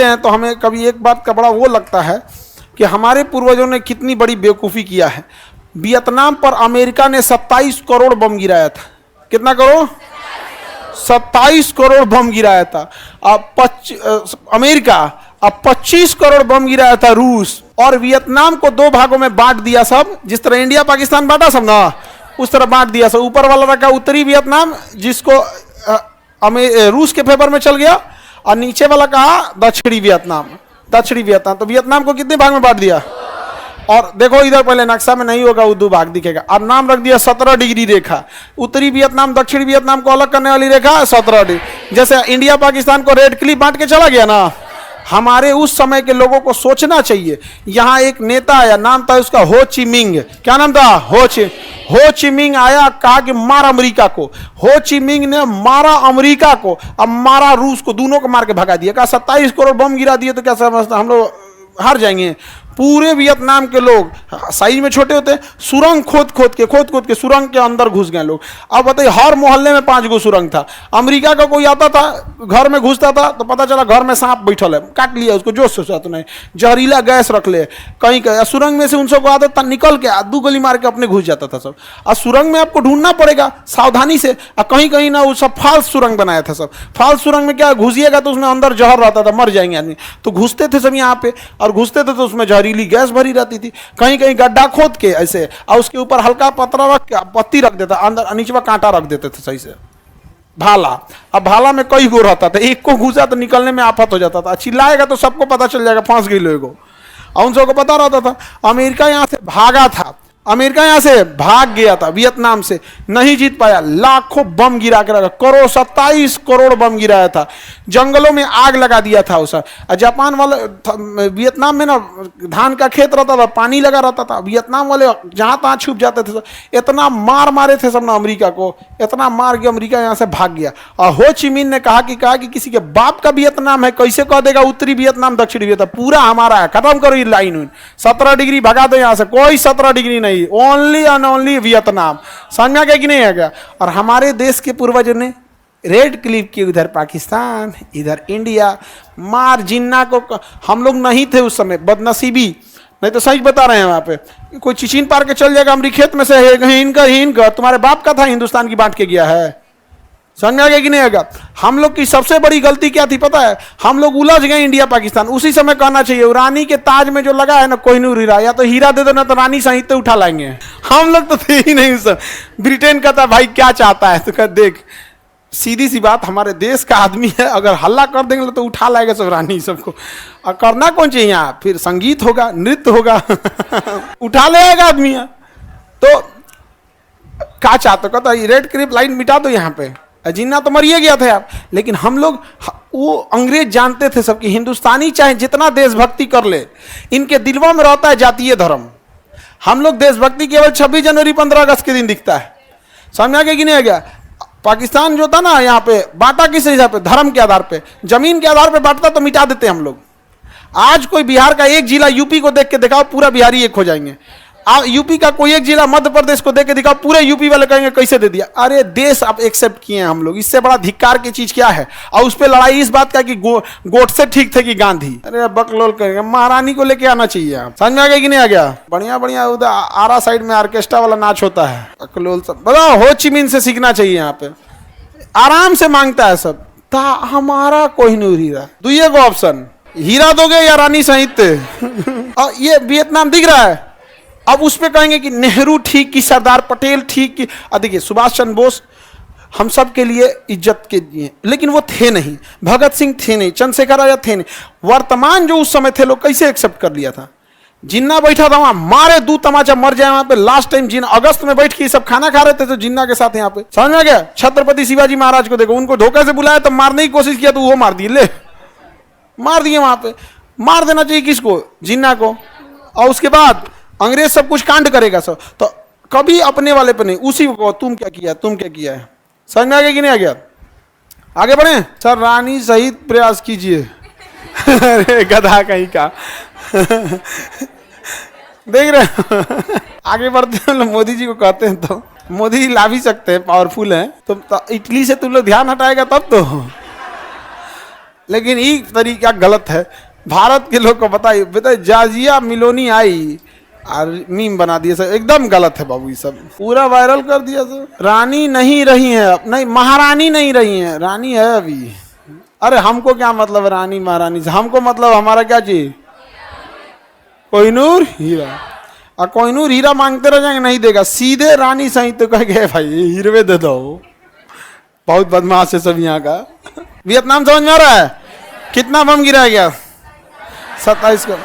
हैं तो हमें कभी एक बात का बड़ा वो लगता है कि हमारे पूर्वजों ने कितनी बड़ी बेवकूफ़ी किया है। वियतनाम पर अमेरिका ने 27 करोड़ बम गिराया था। कितना करोड़? 27 करोड़ बम गिराया था। अमेरिका। अब 25 करोड़ बम गिराया था रूस। और वियतनाम को 2 भागों में बांट दिया सब, जिस तरह इंडिया पाकिस्तान बांटा सब ना, उस तरह बांट दिया सब। ऊपर वाला रखा उत्तरी वियतनाम, जिसको रूस के फेवर में चल गया, और नीचे वाला कहा दक्षिणी वियतनाम। दक्षिणी वियतनाम। तो वियतनाम को कितने भाग में बांट दिया? और देखो इधर पहले नक्शा में नहीं होगा, उर्दू भाग दिखेगा। और नाम रख दिया 17 डिग्री रेखा। उत्तरी वियतनाम दक्षिणी वियतनाम को अलग करने वाली रेखा 17 डिग्री। जैसे इंडिया पाकिस्तान को रेड क्लिफ बांट के चला गया ना, हमारे उस समय के लोगों को सोचना चाहिए। यहाँ एक नेता आया, नाम था उसका हो ची मिंग। क्या नाम था? हो ची मिंग आया, कहा कि मार अमेरिका को। हो ची मिंग ने मारा अमेरिका को, अब मारा रूस को, दोनों को मार के भगा दिया। कहा 27 करोड़ बम गिरा दिए तो क्या समझता हम लोग हार जाएंगे? पूरे वियतनाम के लोग साइज में छोटे होते, सुरंग खोद खोद के सुरंग के अंदर घुस गए लोग। अब बताइए, हर मोहल्ले में 5 गो सुरंग था। अमेरिका का कोई आता था, घर में घुसता था तो पता चला घर में सांप बैठल है, काट लिया उसको, जोश से तो नहीं, जहरीला गैस रख ले कहीं कहीं। सुरंग में से उन सबको आदत था, निकल के 2 गोली मार के अपने घुस जाता था सब। और सुरंग में आपको ढूंढना पड़ेगा सावधानी से। और कहीं कहीं ना वो सब फाल्स सुरंग बनाया था सब। फाल्स सुरंग में क्या, घुसिएगा तो उसमें अंदर जहर रहता था, मर जाएंगे आदमी। तो घुसते थे सब यहाँ पे, और घुसते थे तो उसमें जहरीली गैस भरी रहती थी। कहीं कहीं गड्ढा खोद के ऐसे, और उसके ऊपर हल्का पतरा रख के पत्ती रख देता, अंदर नीचे कांटा रख देते थे सही से, भाला। अब भाला में कई गो रहता था, एक को घुसा तो निकलने में आफत हो जाता था। चिल्लाएगा तो सबको पता चल जाएगा, फांस गई लोगों को, और उन सबको पता रहता था। अमेरिका यहाँ से भागा था, अमेरिका यहाँ से भाग गया था, वियतनाम से नहीं जीत पाया। लाखों बम गिरा के रखा, करोड़ 27 करोड़ बम गिराया था। जंगलों में आग लगा दिया था उस। जापान वाले, वियतनाम में ना धान का खेत रहता था, पानी लगा रहता था। वियतनाम वाले जहाँ तहाँ छुप जाते थे। इतना मार मारे थे सब ना अमेरिका को, इतना मार के अमेरिका यहाँ से भाग गया। और हो ची मिन ने कहा कि किसी के बाप का वियतनाम है, कैसे कह देगा उत्तरी वियतनाम दक्षिणी वियतनाम, पूरा हमारा है, खत्म करो ये लाइन। 17 डिग्री भगा दो यहाँ से, कोई 17 डिग्री नहीं, ओनली एंड ओनली वियतनाम। समझा गया कि नहीं है क्या? और हमारे देश के पूर्वजों ने रेड क्लिफ की, उधर पाकिस्तान इधर इंडिया, मार जिन्ना को। हम लोग नहीं थे उस समय, बदनसीबी, नहीं तो सही बता रहे हैं। वहां पे कोई चिचिन पार के चल जाएगा हमारी खेत में से, इनका तुम्हारे बाप का था, हिंदुस्तान की बांट के गया है। समझ आ गया कि नहीं आएगा? हम लोग की सबसे बड़ी गलती क्या थी पता है? हम लोग उलझ गए इंडिया पाकिस्तान। उसी समय कहना चाहिए रानी के ताज में जो लगा है ना कोहिनूर हीरा, या तो हीरा दे दो ना तो रानी सहित उठा लाएंगे। हम लोग तो थे ही नहीं सब। ब्रिटेन का था भाई क्या चाहता है, तो कह देख सीधी सी बात, हमारे देश का आदमी है, अगर हल्ला कर देंगे तो उठा लाएगा सब रानी सबको। और करना कौन चाहिए यहाँ? फिर संगीत होगा, नृत्य होगा उठा लेगा आदमी। तो क्या चाहते, कहता रेड क्लिफ लाइन मिटा दो यहाँ पे, जिन्ना तो मरिए गया था आप। लेकिन हम लोग, वो अंग्रेज जानते थे सबकी, हिंदुस्तानी चाहे जितना देशभक्ति कर ले, इनके दिलवा में रहता है जातीय धर्म। हम लोग देशभक्ति केवल 26 जनवरी 15 अगस्त के दिन दिखता है। समझ आ गया कि नहीं आ गया? पाकिस्तान जो था ना यहाँ पे बांटा किस हिसाब पे? धर्म के आधार पे, जमीन के आधार पे बांटता तो मिटा देते हम लोग। आज कोई बिहार का एक जिला यूपी को देख के दिखाओ, पूरा बिहारी एक हो जाएंगे। यूपी का कोई एक जिला मध्य प्रदेश को देके दिखाओ, पूरे यूपी वाले कहेंगे कैसे दे दिया। अरे देश आप एक्सेप्ट किए हैं हम लोग, इससे बड़ा धिक्कार की चीज क्या है? और उस पर लड़ाई इस बात का कि गोडसे ठीक थे कि गांधी। अरे बकलोल करेंगे, महारानी को लेके आना चाहिए। आप समझ में आ गया कि नहीं आ गया? बढ़िया बढ़िया उधर आरा साइड में ऑर्केस्ट्रा वाला नाच होता है, बकलोल सब बताओ। हो ची मिन से सीखना चाहिए, यहाँ पे आराम से मांगता है सब। हमारा कोहिनूर हीरा, दुइये को ऑप्शन, हीरा दोगे या रानी साहित्य। और ये वियतनाम दिख रहा है। अब उस पर कहेंगे कि नेहरू ठीक की, सरदार पटेल ठीक की। देखिए सुभाष चंद्र बोस हम सब के लिए इज्जत के दिए, लेकिन वो थे नहीं। भगत सिंह थे नहीं, चंद्रशेखर आजाद थे नहीं। वर्तमान जो उस समय थे लोग कैसे एक्सेप्ट कर लिया था? जिन्ना बैठा था वहां, मारे 2 तमाचा मर जाए वहां पे। लास्ट टाइम जिन्ना अगस्त में बैठ के सब खाना खा रहे थे तो जिन्ना के साथ यहाँ पे। समझ में आ गया? छत्रपति शिवाजी महाराज को देखो, उनको धोखे से बुलाया तो मारने की कोशिश किया तो वो मार दिए, ले मार दिए वहां पे। मार देना चाहिए किसको? जिन्ना को। और उसके बाद अंग्रेज सब कुछ कांड करेगा सब, तो कभी अपने वाले पे नहीं, उसी को तुम क्या किया, तुम क्या किया है। समझ में आ गया कि नहीं आ गया? आगे बढ़े सर, रानी सहित प्रयास कीजिए। अरे गधा कहीं का। देख रहे हो? आगे बढ़ते हैं, मोदी जी को कहते हैं तो मोदी जी ला भी सकते हैं, पावरफुल हैं। तो इटली से तुम लोग ध्यान हटाएगा तब तो। लेकिन ये तरीका गलत है। भारत के लोग को बताइए, बताइए जाजिया मिलोनी आई और मीम बना दिया सर, एकदम गलत है बाबू, ये सब पूरा वायरल कर दिया सर। रानी नहीं रही है, नहीं महारानी नहीं रही है, रानी है अभी। अरे हमको क्या मतलब रानी महारानी से, हमको मतलब हमारा क्या चाहिए, कोहिनूर हीरा। और कोहिनूर हीरा मांगते रह जाएंगे, नहीं देगा, सीधे रानी सही तो कह गए भाई हीरे दे दो। बहुत बदमाश है सब यहाँ का। वियतनाम समझ में आ रहा है, कितना बम गिराया गया, 27 को।